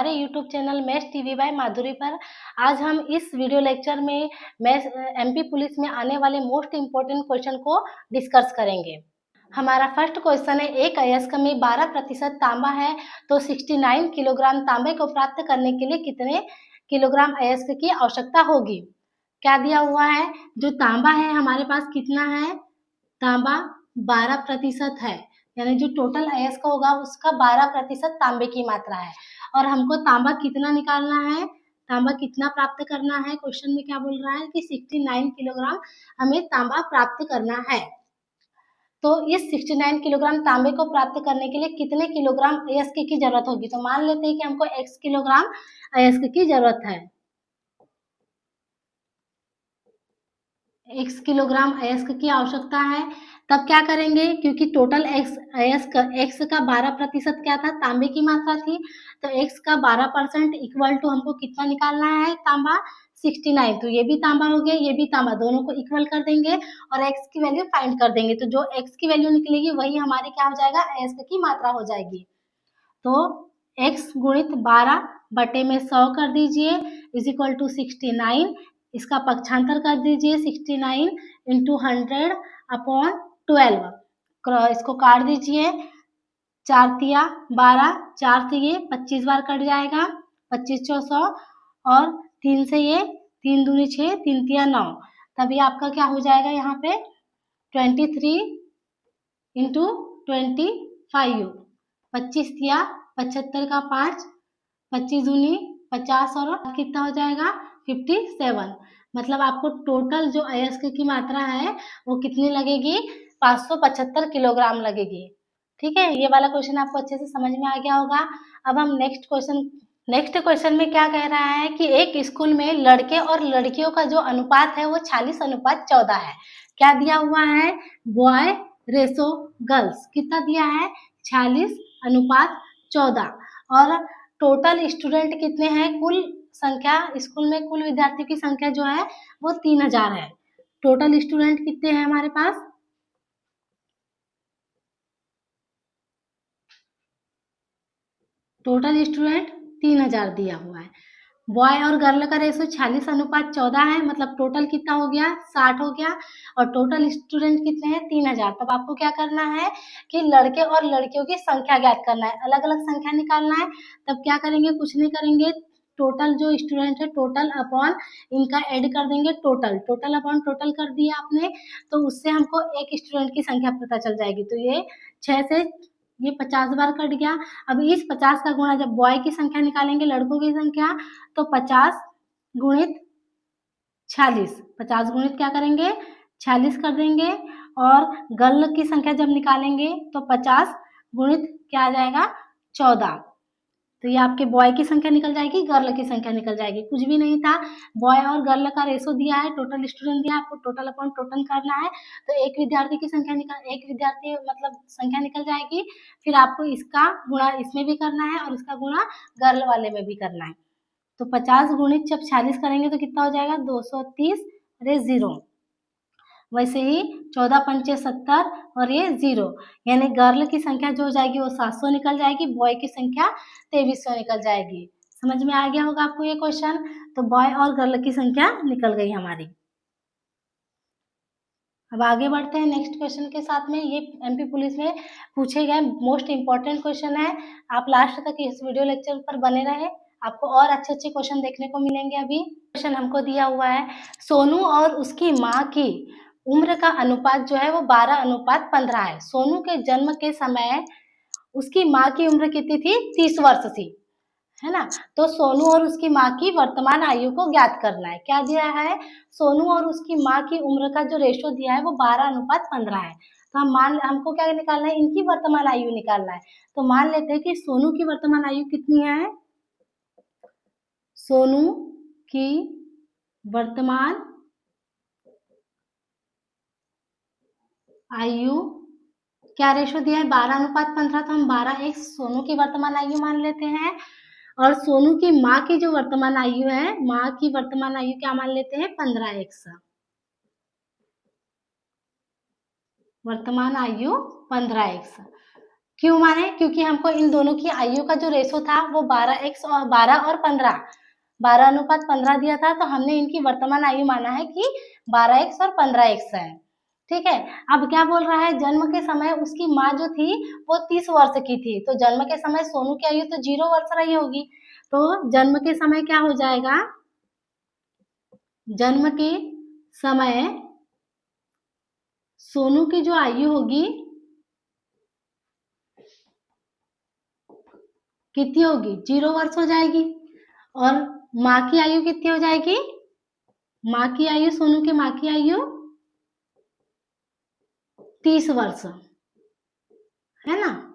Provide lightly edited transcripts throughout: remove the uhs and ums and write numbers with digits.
हमारे YouTube channel maths TV by Madhuri पर। आज हम इस वीडियो लेक्चर में एमपी पुलिस में आने वाले मोस्ट इम्पोर्टेंट क्वेश्चन को डिस्कस करेंगे। हमारा फर्स्ट क्वेश्चन है, एक अयस्क में 12% तांबा है तो 69 किलोग्राम तांबे को प्राप्त करने के लिए कितने किलोग्राम अयस्क की आवश्यकता होगी। क्या दिया हुआ है, जो तांबा है हमारे पास कितना है, तांबा 12% है, यानी जो टोटल अयस्क होगा उसका 12% तांबे की मात्रा है। और हमको तांबा कितना निकालना है, तांबा कितना प्राप्त करना है, क्वेश्चन में क्या बोल रहा है कि 69 किलोग्राम हमें तांबा प्राप्त करना है। तो इस 69 किलोग्राम तांबे को प्राप्त करने के लिए कितने किलोग्राम अयस्क की जरूरत होगी। तो मान लेते हैं कि हमको x किलोग्राम अयस्क की जरूरत है, x किलोग्राम अयस्क की आवश्यकता है। तब क्या करेंगे, क्योंकि टोटल अयस्क x का 12% क्या था, तांबे की मात्रा थी, तो x का 12% इक्वल टू हमको कितना निकालना है, तांबा 69। तो ये भी तांबा हो गया, ये भी तांबा, दोनों को इक्वल कर देंगे और x की वैल्यू फाइंड कर देंगे। तो जो x की वैल्यू निकलेगी वही हमारी क्या हो जाएगा, अयस्क की मात्रा हो जाएगी। तो x गुणित 12 बटे में 100 कर दीजिए इज इक्वल टू 69। इसका पक्षांतर कर दीजिए 69 इंटू 100 अपॉन 12। इसको काट दीजिए, 4 तिया 12, 4 से ये 25 बार कट जाएगा, 25 चौ 100, और 3 से ये 3 दूनी 6, 3 तिया 9। तभी आपका क्या हो जाएगा यहाँ पे 23 इंटू 25, 25 तिया 75 का 5, 25 दूनी 50 और कितना हो जाएगा 57। मतलब आपको टोटल जो अयस्क की मात्रा है वो कितनी लगेगी, 575 किलोग्राम लगेगी। ठीक है, ये वाला क्वेश्चन आपको अच्छे से समझ में आ गया होगा। अब हम नेक्स्ट क्वेश्चन में क्या कह रहा है कि एक स्कूल में लड़के और लड़कियों का जो अनुपात है वो 40:14 है। क्या दिया हुआ है, बॉय रेशो गर्ल्स कितना दिया है, 40:14। और टोटल स्टूडेंट कितने हैं, कुल संख्या स्कूल में कुल विद्यार्थियों की संख्या जो है वो 3000 है। टोटल स्टूडेंट कितने हैं हमारे पास, टोटल स्टूडेंट 3000 दिया हुआ है। बॉय और गर्ल का रेशो 40:14 है, मतलब टोटल कितना हो गया 60 हो गया, और टोटल स्टूडेंट कितने हैं 3000। तब आपको क्या करना है कि लड़के और लड़कियों की संख्या ज्ञात करना है, अलग अलग संख्या निकालना है। तब क्या करेंगे, कुछ नहीं करेंगे, टोटल जो स्टूडेंट है टोटल अपॉन इनका ऐड कर देंगे, टोटल अपॉन टोटल कर दिया आपने, तो उससे हमको एक स्टूडेंट की संख्या पता चल जाएगी। तो ये 6 से ये 50 बार कट गया। अब इस 50 का गुणा, जब बॉय की संख्या निकालेंगे लड़कों की संख्या, तो 50 गुणित 46, 50 गुणित क्या करेंगे 46 कर देंगे, और गर्ल की संख्या जब निकालेंगे तो 50 गुणित क्या आ जाएगा 14। तो ये आपके बॉय की संख्या निकल जाएगी, गर्ल की संख्या निकल जाएगी, कुछ भी नहीं था। बॉय और गर्ल का रेशो दिया है, टोटल स्टूडेंट दिया है, आपको टोटल अपॉन टोटल करना है। तो एक विद्यार्थी की संख्या एक विद्यार्थी मतलब संख्या निकल जाएगी। फिर आपको इसका गुणा इसमें भी करना है और इसका गुणा गर्ल वाले में भी करना है। तो 50 गुणित जब 46 करेंगे तो कितना हो जाएगा 230, अरे 0। वैसे ही 14 पंचे 70 और ये 0, यानी गर्ल की संख्या जो हो जाएगी वो 700 निकल जाएगी, बॉय की संख्या 2300 निकल जाएगी। समझ में आ गया होगा आपको ये क्वेश्चन। तो बॉय और गर्ल की संख्या निकल गई हमारी। अब आगे बढ़ते हैं नेक्स्ट क्वेश्चन के साथ में। ये एमपी पुलिस में पूछे गए मोस्ट इम्पोर्टेंट क्वेश्चन है। आप लास्ट तक इस वीडियो लेक्चर पर बने रहे, आपको और अच्छे अच्छे क्वेश्चन देखने को मिलेंगे। अभी क्वेश्चन हमको दिया हुआ है, सोनू और उसकी माँ की उम्र का अनुपात जो है वो 12:15 है। सोनू के जन्म के समय उसकी माँ की उम्र कितनी थी, 30 वर्ष थी, है ना। तो सोनू और उसकी माँ की वर्तमान आयु को ज्ञात करना है। क्या दिया है, सोनू और उसकी माँ की उम्र का जो रेशो दिया है वो 12:15 है। तो हमको क्या निकालना है, इनकी वर्तमान आयु निकालना है। तो मान लेते हैं कि सोनू की वर्तमान आयु कितनी है, सोनू की वर्तमान आयु क्या रेशो दिया है 12:15, तो हम 12x सोनू की वर्तमान आयु मान लेते हैं, और सोनू की माँ की जो वर्तमान आयु है, माँ की वर्तमान आयु क्या मान लेते हैं 15x, वर्तमान आयु 15x। क्यों माने? क्योंकि हमको इन दोनों की आयु का जो रेशो था वो 12x और 12 और 15 12:15 दिया था, तो हमने इनकी वर्तमान आयु माना है कि 12x और 15x है। ठीक है, अब क्या बोल रहा है, जन्म के समय उसकी माँ जो थी वो 30 वर्ष की थी, तो जन्म के समय सोनू की आयु तो 0 वर्ष रही होगी, तो जन्म के समय क्या हो जाएगा, जन्म के समय सोनू की जो आयु होगी कितनी होगी, 0 वर्ष हो जाएगी। और माँ की आयु कितनी हो जाएगी, माँ की आयु, सोनू की माँ की आयु 30 वर्ष, है ना।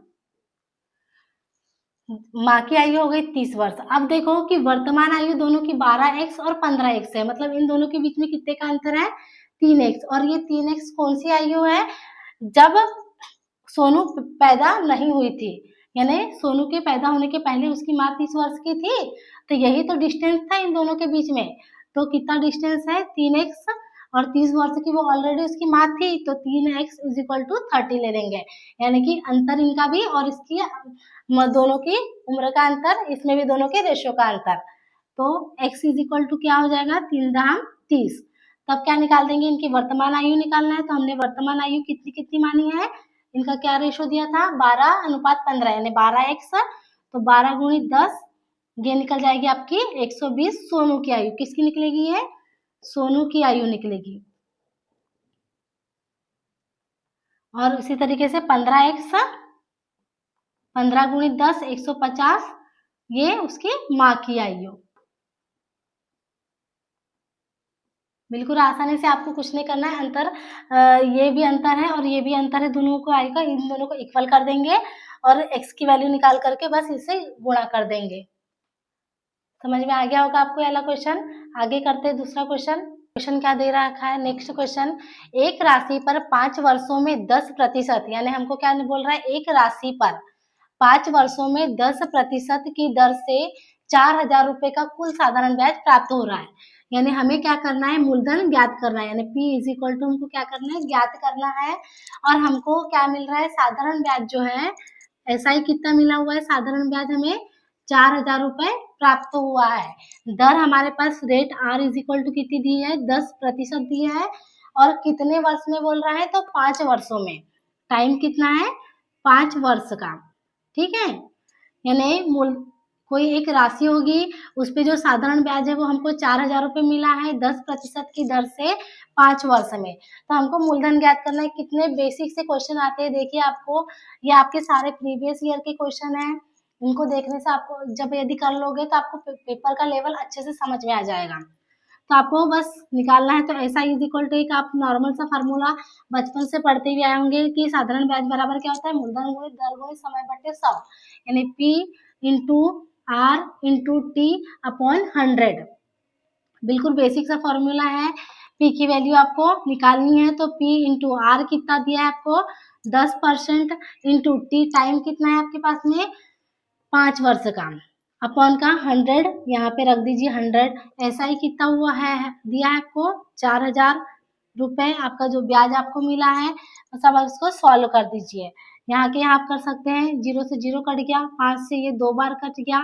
माँ की आयु हो गई 30 वर्ष। अब देखो कि वर्तमान आयु दोनों की 12x और 15x है, मतलब इन दोनों के बीच में कितने का अंतर है, 3x। और ये 3x कौन सी आयु है, जब सोनू पैदा नहीं हुई थी, यानी सोनू के पैदा होने के पहले उसकी माँ 30 वर्ष की थी, तो यही तो डिस्टेंस था इन दोनों के बीच में। तो कितना डिस्टेंस है, 3x, और 30 वर्ष की वो ऑलरेडी उसकी माँ थी, तो 3x इज इक्वल टू 30 ले लेंगे, यानी कि अंतर इनका भी और इसकी दोनों की उम्र का अंतर, इसमें भी दोनों के रेशियो का अंतर। तो x इज इक्वल टू क्या हो जाएगा, 3 दाम 30। तब क्या निकाल देंगे, इनकी वर्तमान आयु निकालना है, तो हमने वर्तमान आयु कितनी कितनी मानी है, इनका क्या रेशो दिया था, 12:15, यानी 12x, तो 12 गुणित 10, ये निकल जाएगी आपकी 120। सोनू की आयु किसकी निकलेगी, ये सोनू की आयु निकलेगी। और इसी तरीके से 15x, 15 गुणित 10, 150, ये उसकी माँ की आयु। बिल्कुल आसानी से, आपको कुछ नहीं करना है, अंतर ये भी अंतर है और ये भी अंतर है, दोनों को आएगा, इन दोनों को इक्वल कर देंगे और x की वैल्यू निकाल करके बस इसे गुणा कर देंगे। समझ में आ गया होगा आपको ये वाला क्वेश्चन। आगे करते हैं दूसरा क्वेश्चन। क्वेश्चन क्या दे रखा है, नेक्स्ट क्वेश्चन, एक राशि पर 5 वर्षों में 10%, यानी हमको क्या बोल रहा है, एक राशि पर 5 वर्षों में 10% की दर से 4,000 रुपए का कुल साधारण ब्याज प्राप्त हो रहा है। यानी हमें क्या करना है, मूलधन ज्ञात करना है, यानी P इज इक्वल टू हमको क्या करना है, ज्ञात करना है। और हमको क्या मिल रहा है, साधारण ब्याज जो है, SI कितना मिला हुआ है, साधारण ब्याज हमें 4,000 रुपए प्राप्त हुआ है। दर हमारे पास rate R is equal to कितनी दी है, 10% दी है, और कितने वर्ष में बोल रहा है, तो 5 वर्षों में। टाइम कितना है, 5 वर्ष का। ठीक है, यानी मूल कोई एक राशि होगी, उस पे जो साधारण ब्याज है वो हमको 4,000 रुपए मिला है 10% की दर से 5 वर्ष में। तो हमको मूलधन ज्ञात करना है। कितने बेसिक से क्वेश्चन आते हैं, देखिए आपको, ये आपके सारे प्रीवियस ईयर के क्वेश्चन है, इनको देखने से आपको जब यदि कर लोगे तो आपको पेपर का लेवल अच्छे से समझ में आ जाएगा। तो आपको बस निकालना है, तो ऐसा इज इक्वल टू एक आप नॉर्मल सा फार्मूला बचपन से पढ़ते हुए आए होंगे कि साधारण ब्याज बराबर क्या होता है, मूलधन गुणित दर गुणित समय बटे 100, यानी P into R into T upon 100। बिल्कुल बेसिक सा फॉर्मूला है। P की वैल्यू आपको निकालनी है, तो P इंटू R कितना दिया है आपको, 10%, इंटू T टाइम कितना है आपके पास में, 5 वर्ष का, अपॉन का 100, यहाँ पे रख दीजिए 100। ऐसा ही कितना हुआ है, दिया है आपको 4,000 रुपए, आपका जो ब्याज आपको मिला है, सब इसको सॉल्व कर दीजिए। यहाँ के यहाँ आप कर सकते हैं, 0 से 0 कट गया, 5 से ये 2 बार कट गया,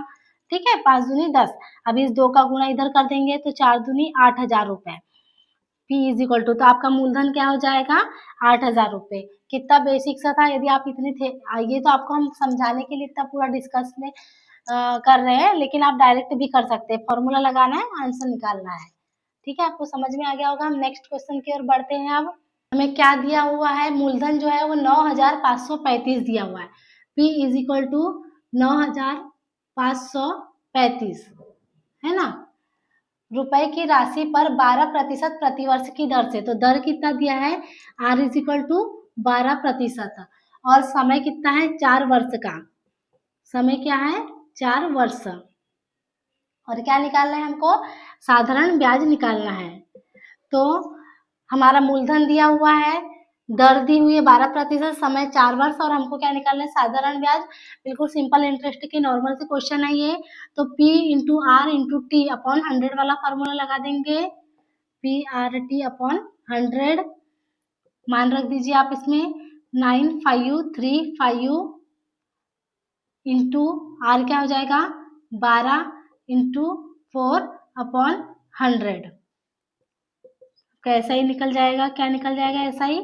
ठीक है, 5 दूनी 10। अब इस 2 का गुणा इधर कर देंगे, तो 4 दूनी 8,000 रुपए। P इज इक्वल टू, तो आपका मूलधन क्या हो जाएगा, 8,000 रुपए। कितना बेसिक सा था, यदि आप इतने थे, ये तो आपको हम समझाने के लिए इतना पूरा डिस्कस में कर रहे हैं, लेकिन आप डायरेक्ट भी कर सकते हैं, फॉर्मूला लगाना है, आंसर निकालना है। ठीक है, आपको समझ में आ गया होगा। हम नेक्स्ट क्वेश्चन की ओर बढ़ते हैं। अब हमें क्या दिया हुआ है, मूलधन जो है वो 9,535 दिया हुआ है। P इज इक्वल टू 9,535, है ना, रुपए की राशि पर 12% प्रतिवर्ष की दर से। तो दर कितना दिया है, R इज इक्वल टू 12%, और समय कितना है, 4 वर्ष का। समय क्या है, 4 वर्ष। और क्या निकालना है हमको, साधारण ब्याज निकालना है। तो हमारा मूलधन दिया हुआ है, दर दी हुई है 12%, समय 4 वर्ष, और हमको क्या निकालना है, साधारण ब्याज। बिल्कुल सिंपल इंटरेस्ट के नॉर्मल से क्वेश्चन है ये। तो P into R into T upon 100 वाला फॉर्मूला लगा देंगे, PRT अपॉन 100। मान रख दीजिए आप इसमें 9535 इंटू आर क्या हो जाएगा 12 इंटू 4/100। कैसा ही निकल जाएगा, क्या निकल जाएगा ऐसा ही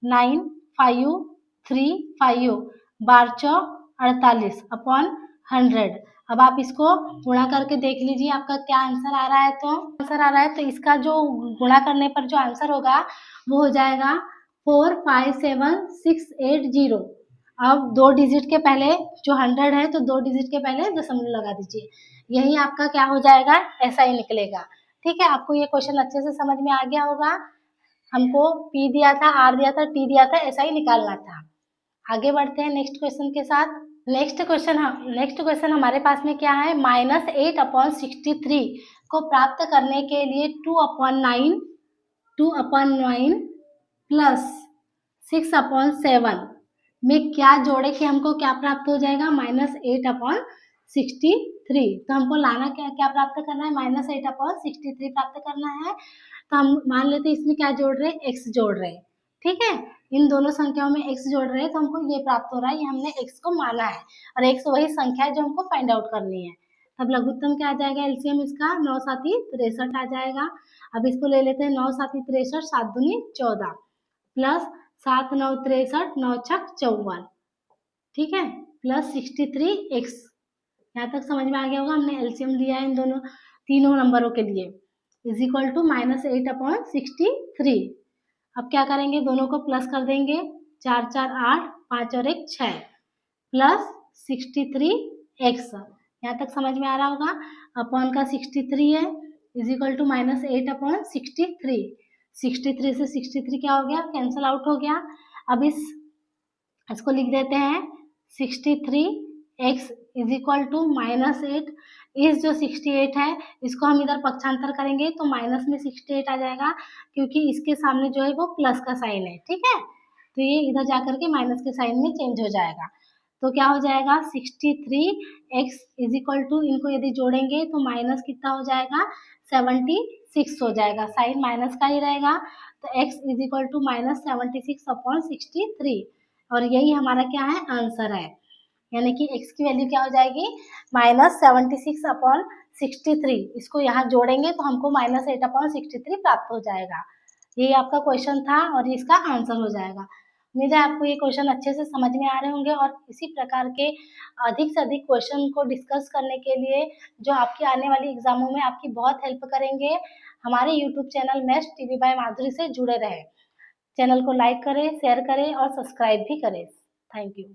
9535 बार चौक 48/100। अब आप इसको गुणा करके देख लीजिए आपका क्या आंसर आ रहा है। तो आंसर आ रहा है तो इसका जो गुणा करने पर जो आंसर होगा वो हो जाएगा 457680। अब 2 डिजिट के पहले जो 100 है तो 2 डिजिट के पहले दशमलव लगा दीजिए, यही आपका क्या हो जाएगा ऐसा ही निकलेगा। ठीक है, आपको ये क्वेश्चन अच्छे से समझ में आ गया होगा। हमको P दिया था, R दिया था, T दिया था, ऐसा ही निकालना था। आगे बढ़ते हैं नेक्स्ट क्वेश्चन के साथ। नेक्स्ट क्वेश्चन हमारे पास में क्या है, -8/63 को प्राप्त करने के लिए 2/9 प्लस 6/7 में क्या जोड़े कि हमको क्या प्राप्त हो जाएगा -8/63। तो हमको लाना क्या प्राप्त करना है, -8/63 प्राप्त करना है। तो हम मान लेते हैं इसमें क्या जोड़ रहे हैं, x जोड़ रहे हैं। ठीक है, इन दोनों संख्याओं में x जोड़ रहे हैं तो हमको ये प्राप्त हो रहा है, ये हमने x को माना है और x वही संख्या है जो हमको फाइंड आउट करनी है। तब लघुत्तम क्या आ जाएगा, एलसीएम इसका 9 7 63 आ जाएगा। अब इसको ले लेते हैं 9 7 63, 7 दूनी 14 प्लस 7 9 63, 9 छक 54। ठीक है, प्लस 63x। यहाँ तक समझ में आ गया होगा, हमने एलसीएम लिया है इन दोनों तीनों नंबरों के लिए, इज इक्वल टू -8/63। अब क्या करेंगे, दोनों को प्लस कर देंगे, 4 4 8, 5 और 1 6 प्लस 63x। यहाँ तक समझ में आ रहा होगा। अपॉन का 63 है, इज इक्वल टू -8/63। 63 से 63 क्या हो गया, कैंसल आउट हो गया। अब इसको लिख देते हैं 63x इज इक्वल टू -8। इस जो 68 है इसको हम इधर पक्षांतर करेंगे तो माइनस में 68 आ जाएगा, क्योंकि इसके सामने जो है वो प्लस का साइन है। ठीक है, तो ये इधर जाकर के माइनस के साइन में चेंज हो जाएगा। तो क्या हो जाएगा 63x इज इक्वल टू, इनको यदि जोड़ेंगे तो माइनस कितना हो जाएगा 76 हो जाएगा, साइन माइनस का ही रहेगा। तो x इज इक्वल टू -76/63 और यही हमारा क्या है आंसर है। यानी कि x की वैल्यू क्या हो जाएगी -76/63। इसको यहाँ जोड़ेंगे तो हमको -8/63 प्राप्त हो जाएगा। ये आपका क्वेश्चन था और इसका आंसर हो जाएगा। उम्मीद है आपको ये क्वेश्चन अच्छे से समझ में आ रहे होंगे और इसी प्रकार के अधिक से अधिक क्वेश्चन को डिस्कस करने के लिए जो आपकी आने वाली एग्जामों में आपकी बहुत हेल्प करेंगे, हमारे YouTube channel maths TV by Madhuri से जुड़े रहे। चैनल को लाइक करें, शेयर करें और सब्सक्राइब भी करें। Thank you.